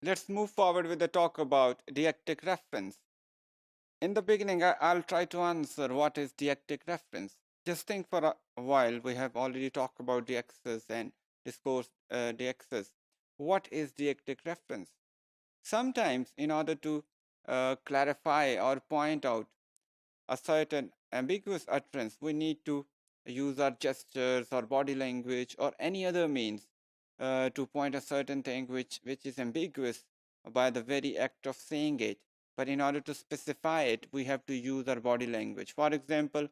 Let's move forward with the talk about deictic reference. In the beginning, I'll try to answer what is deictic reference. Just think for a while. We have already talked about dexes and discourse dexes. What is deictic reference? Sometimes, in order to clarify or point out a certain ambiguous utterance, we need to use our gestures or body language or any other means to point a certain thing which is ambiguous by the very act of saying it. But in order to specify it, we have to use our body language. For example,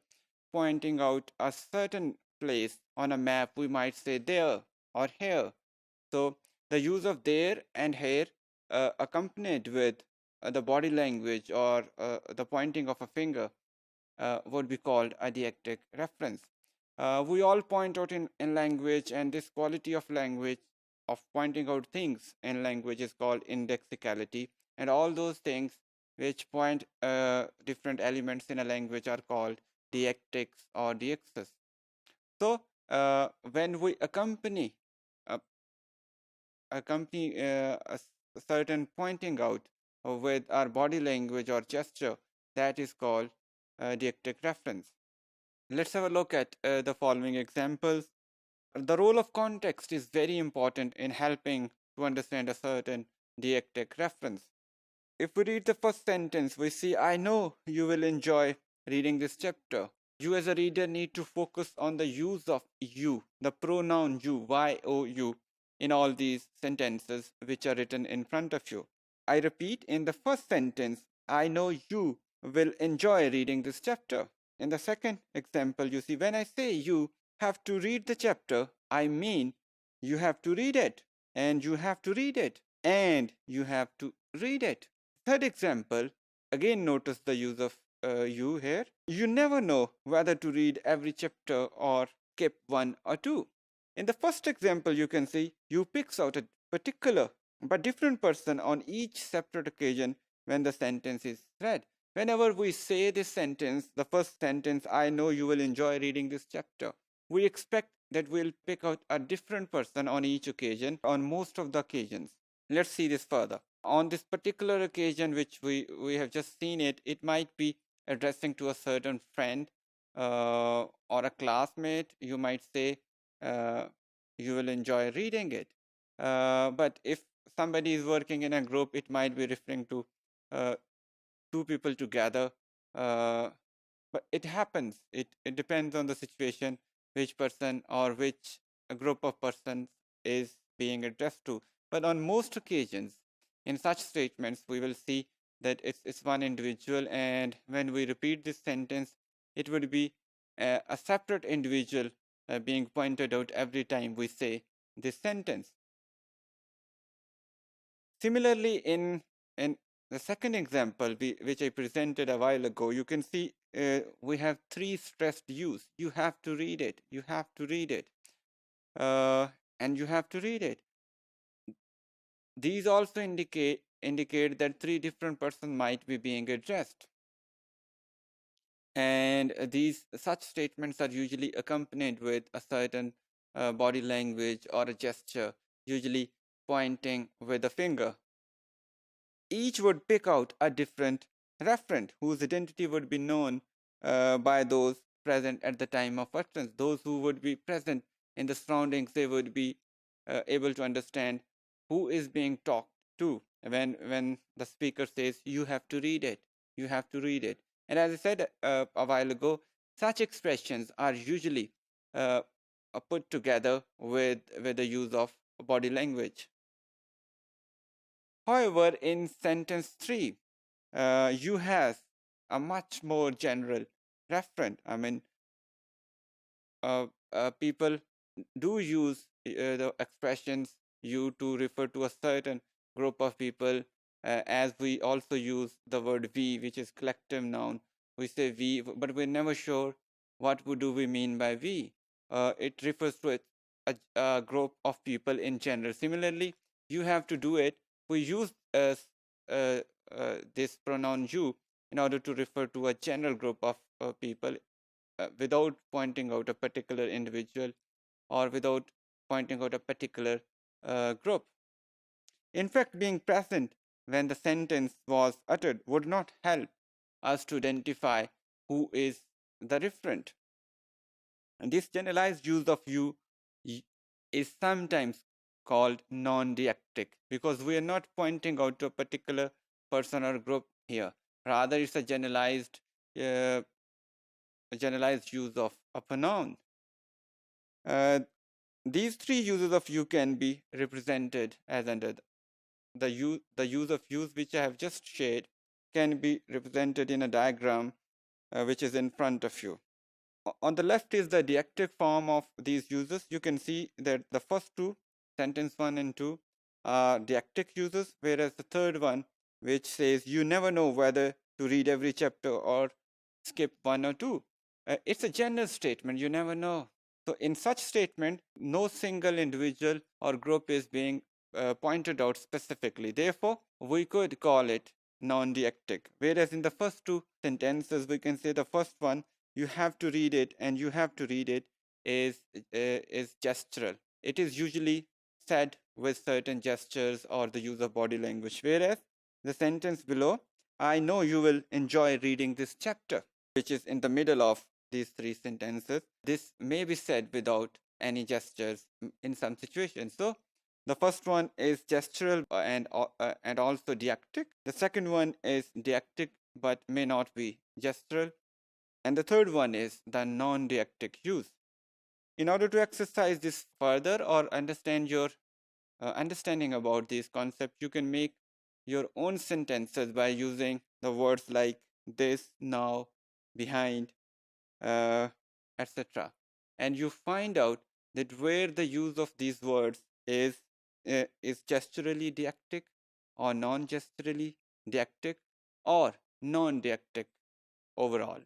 pointing out a certain place on a map, we might say there or here. So the use of there and here accompanied with the body language or the pointing of a finger would be called a deictic reference. We all point out in language, and this quality of language, of pointing out things in language, is called indexicality. And all those things which point different elements in a language are called deictics or deixis. So when we uh, accompany a certain pointing out with our body language or gesture, that is called deictic reference. Let's have a look at the following examples. The role of context is very important in helping to understand a certain deictic reference. If we read the first sentence, we see, I know you will enjoy reading this chapter. You as a reader need to focus on the use of you, the pronoun you, Y-O-U, in all these sentences which are written in front of you. I repeat, in the first sentence, I know you will enjoy reading this chapter. In the second example, you see, when I say you have to read the chapter, I mean you have to read it, and you have to read it, and you have to read it. Third example, again notice the use of you here. You never know whether to read every chapter or skip one or two. In the first example, you can see you picks out a particular but different person on each separate occasion when the sentence is read. Whenever we say this sentence, the first sentence, I know you will enjoy reading this chapter, we expect that we'll pick out a different person on each occasion, on most of the occasions. Let's see this further. On this particular occasion, which we have just seen it, it might be addressing to a certain friend or a classmate. You might say, uh, you will enjoy reading it. But if somebody is working in a group, it might be referring to uh, two people together. Uh, but it happens. It depends on the situation, which person or which group of persons is being addressed to. But on most occasions, in such statements, we will see that it's one individual, and when we repeat this sentence, it would be a separate individual being pointed out every time we say this sentence. Similarly, in the second example, which I presented a while ago, you can see we have three stressed U's. You have to read it. You have to read it. And you have to read it. These also indicate that three different persons might be being addressed. And these such statements are usually accompanied with a certain body language or a gesture, usually pointing with a finger. Each would pick out a different referent whose identity would be known by those present at the time of utterance. Those who would be present in the surroundings, they would be able to understand who is being talked to when the speaker says, you have to read it, you have to read it. And as I said a while ago, such expressions are usually put together with the use of body language. However, in sentence 3, you has a much more general referent. I mean, people do use the expressions you to refer to a certain group of people, as we also use the word we, which is collective noun. We say we, but we're never sure what do we mean by we. It refers to a group of people in general. Similarly, you have to do it. We use uh, this pronoun you in order to refer to a general group of people without pointing out a particular individual or without pointing out a particular group. In fact, being present when the sentence was uttered would not help us to identify who is the referent. And this generalized use of you is sometimes called non-deictic because we are not pointing out to a particular person or group here. Rather, it's a uh, generalized use of a noun. Uh, these three uses of you can be represented as under the use of use which I have just shared can be represented in a diagram which is in front of you. On the left is the deictic form of these uses. You can see that the first two, sentence 1 and 2, are deictic uses, whereas the third one, which says you never know whether to read every chapter or skip 1 or 2. It's a general statement, you never know. So in such statement, no single individual or group is being pointed out specifically. Therefore, we could call it non-deictic. Whereas in the first two sentences, we can say the first one, you have to read it, and you have to read it is gestural. It is usually said with certain gestures or the use of body language. Whereas the sentence below, I know you will enjoy reading this chapter, which is in the middle of these three sentences. This may be said without any gestures in some situations. So the first one is gestural and also deictic. The second one is deictic but may not be gestural. And the third one is the non-deictic use. In order to exercise this further or understand your understanding about these concepts, you can make your own sentences by using the words like this, now, behind, uh, etc. And you find out that where the use of these words is gesturally deictic or non-gesturally deictic or non-deictic overall.